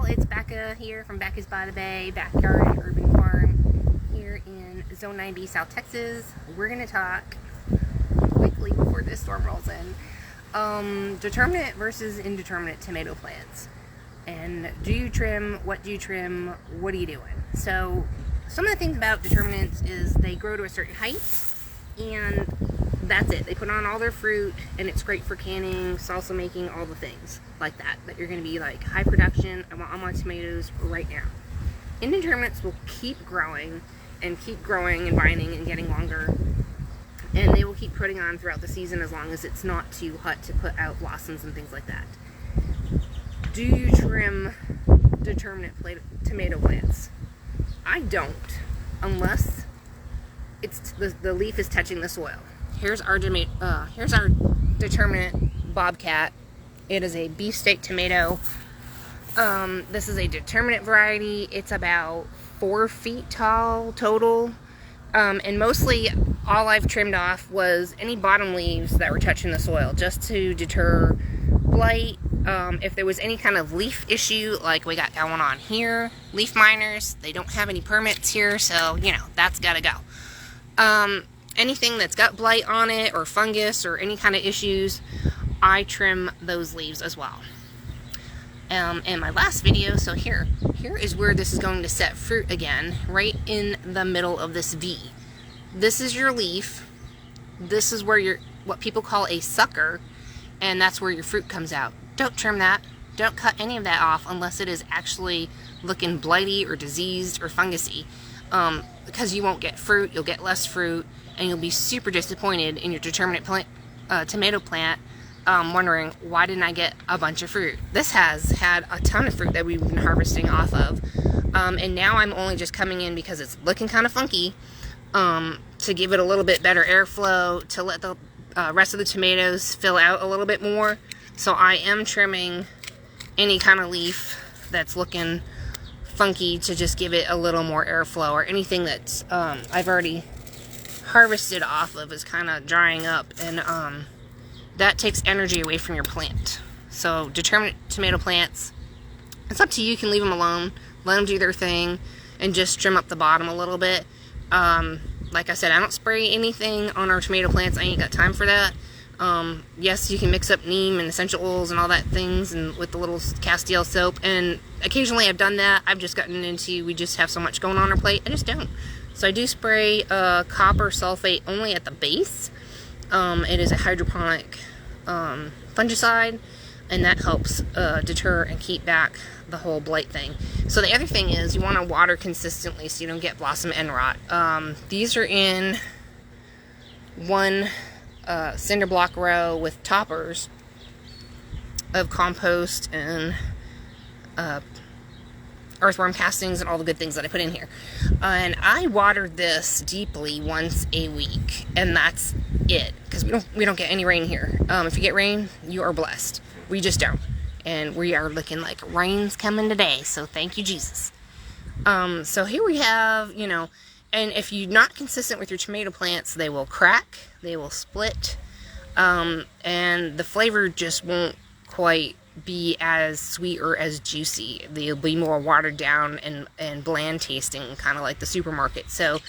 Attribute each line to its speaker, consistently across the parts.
Speaker 1: y'all, it's Becca here from Becca's by the Bay, backyard and urban farm here in Zone 9B, South Texas. We're going to talk quickly before this storm rolls in. Determinate versus indeterminate tomato plants. And do you trim? What do you trim? What are you doing? So some of the things about determinates is they grow to a certain height and that's it. They put on all their fruit and it's great for canning, salsa making, all the things like that you're going to be like high production. I want all my tomatoes right now. Indeterminates will keep growing and binding and getting longer, and they will keep putting on throughout the season as long as it's not too hot to put out blossoms and things like that. Do you trim determinate tomato plants? I don't, unless it's the leaf is touching the soil. Here's our determinate bobcat. It is a beefsteak tomato. This is a determinate variety. It's about 4 feet tall total. And mostly all I've trimmed off was any bottom leaves that were touching the soil, just to deter blight. If there was any kind of leaf issue like we got going on here, leaf miners, they don't have any permits here, so that's gotta go. Anything that's got blight on it or fungus or any kind of issues, I trim those leaves as well. In my last video, so here is where this is going to set fruit again, right in the middle of this V. This is your leaf. This is where what people call a sucker, and that's where your fruit comes out. Don't trim that. Don't cut any of that off unless it is actually looking blighty or diseased or fungusy, because you won't get fruit, you'll get less fruit, and you'll be super disappointed in your determinate tomato plant, wondering, why didn't I get a bunch of fruit? This has had a ton of fruit that we've been harvesting off of, and now I'm only just coming in because it's looking kind of funky, to give it a little bit better airflow, to let the rest of the tomatoes fill out a little bit more. So I am trimming any kind of leaf that's looking funky to just give it a little more airflow, or anything that's I've already harvested off of is kind of drying up, and that takes energy away from your plant. So determinate tomato plants, it's up to you. You can leave them alone, let them do their thing, and just trim up the bottom a little bit. Like I said, I don't spray anything on our tomato plants. I ain't got time for that. Yes, you can mix up neem and essential oils and all that things, and with the little Castile soap, and occasionally I've done that. I've just gotten into, we just have so much going on our plate, I just don't. So I do spray copper sulfate only at the base. It is a hydroponic fungicide, and that helps deter and keep back the whole blight thing. So the other thing is, you want to water consistently so you don't get blossom end rot. These are in one cinder block row with toppers of compost and earthworm castings and all the good things that I put in here. And I watered this deeply once a week, and that's it, because we don't get any rain here. If you get rain, you are blessed. We just don't, and we are looking like rain's coming today, so thank you, Jesus. So here we have, and if you're not consistent with your tomato plants, they will crack, they will split, and the flavor just won't quite be as sweet or as juicy. They'll be more watered down and bland tasting, kind of like the supermarket. So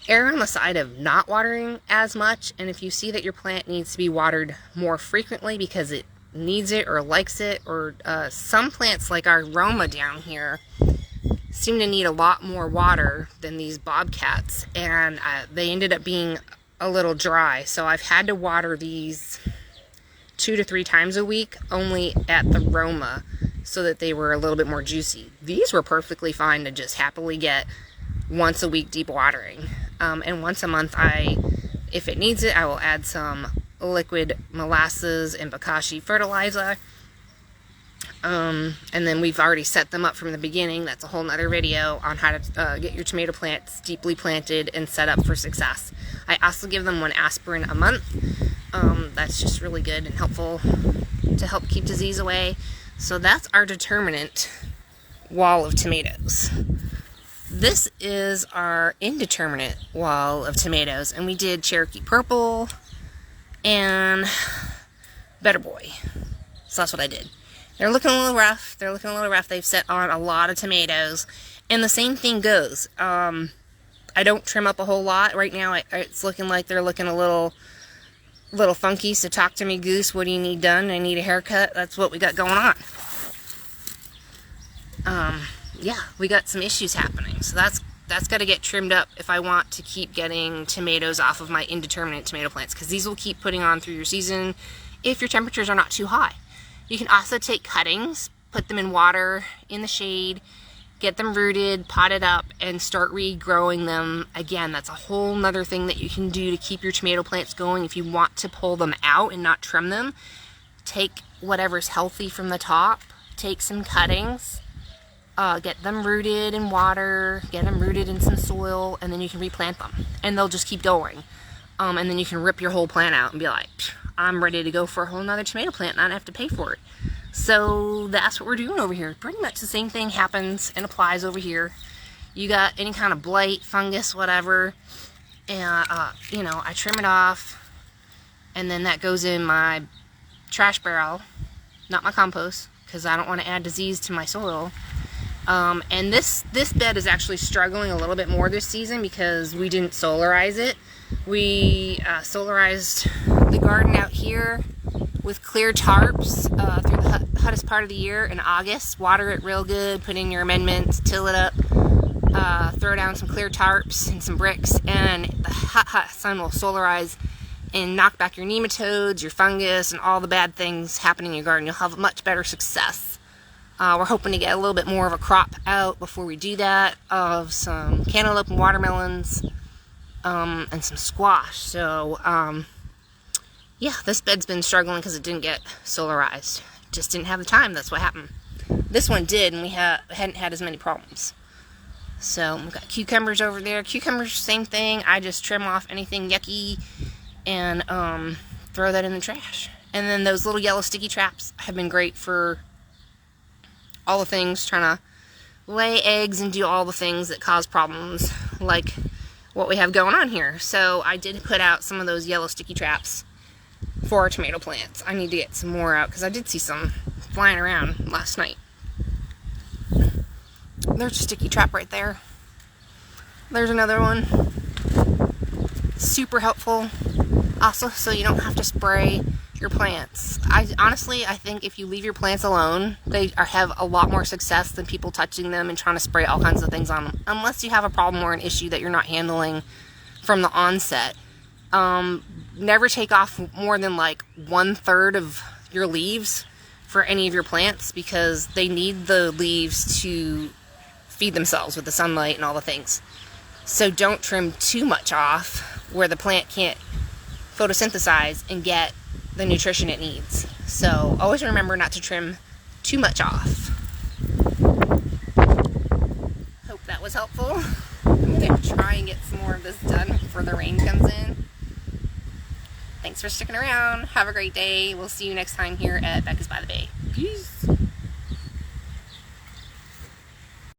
Speaker 1: err on the side of not watering as much, and if you see that your plant needs to be watered more frequently because it needs it or likes it, or some plants like our Roma down here seem to need a lot more water than these bobcats, and they ended up being a little dry, so I've had to water these 2 to 3 times a week only at the Roma, so that they were a little bit more juicy. These were perfectly fine to just happily get once a week deep watering, and once a month, if it needs it, I will add some liquid molasses and bokashi fertilizer. And then we've already set them up from the beginning. That's a whole nother video on how to get your tomato plants deeply planted and set up for success. I also give them 1 aspirin a month. That's just really good and helpful to help keep disease away. So that's our determinate wall of tomatoes. This is our indeterminate wall of tomatoes, and we did Cherokee Purple and Better Boy. So that's what I did. They're looking a little rough. They're looking a little rough. They've set on a lot of tomatoes. And the same thing goes. I don't trim up a whole lot. Right now, it's looking like they're looking a little funky. So talk to me, Goose. What do you need done? I need a haircut. That's what we got going on. Yeah, we got some issues happening. So that's got to get trimmed up if I want to keep getting tomatoes off of my indeterminate tomato plants, because these will keep putting on through your season if your temperatures are not too high. You can also take cuttings, put them in water in the shade, get them rooted, potted up, and start regrowing them again. That's a whole nother thing that you can do to keep your tomato plants going. If you want to pull them out and not trim them, take whatever's healthy from the top, take some cuttings, get them rooted in water, get them rooted in some soil, and then you can replant them. And they'll just keep going. And then you can rip your whole plant out and be like, I'm ready to go for a whole nother tomato plant and not have to pay for it. So that's what we're doing over here. Pretty much the same thing happens and applies over here. You got any kind of blight, fungus, whatever, and you know, I trim it off, and then that goes in my trash barrel, not my compost, because I don't want to add disease to my soil. And this bed is actually struggling a little bit more this season because we didn't solarize it. We solarized the garden out here with clear tarps through the hottest part of the year in August. Water it real good, put in your amendments, till it up, throw down some clear tarps and some bricks, and the hot sun will solarize and knock back your nematodes, your fungus, and all the bad things happening in your garden. You'll have much better success. We're hoping to get a little bit more of a crop out before we do that, of some cantaloupe and watermelons, and some squash. So, yeah, this bed's been struggling because it didn't get solarized. Just didn't have the time. That's what happened. This one did, and we hadn't had as many problems. So we've got cucumbers over there. Cucumbers, same thing. I just trim off anything yucky and throw that in the trash. And then those little yellow sticky traps have been great for all the things, trying to lay eggs and do all the things that cause problems, like what we have going on here. So I did put out some of those yellow sticky traps for our tomato plants. I need to get some more out because I did see some flying around last night. There's a sticky trap right there. There's another one. Super helpful. Also, so you don't have to spray your plants. I think if you leave your plants alone, they have a lot more success than people touching them and trying to spray all kinds of things on them. Unless you have a problem or an issue that you're not handling from the onset. Never take off more than like 1/3 of your leaves for any of your plants, because they need the leaves to feed themselves with the sunlight and all the things. So don't trim too much off where the plant can't photosynthesize and get the nutrition it needs. So always remember not to trim too much off. Hope that was helpful. I'm going to try and get some more of this done before the rain comes in. Thanks for sticking around. Have a great day. We'll see you next time here at Beccas by the Bay. Peace.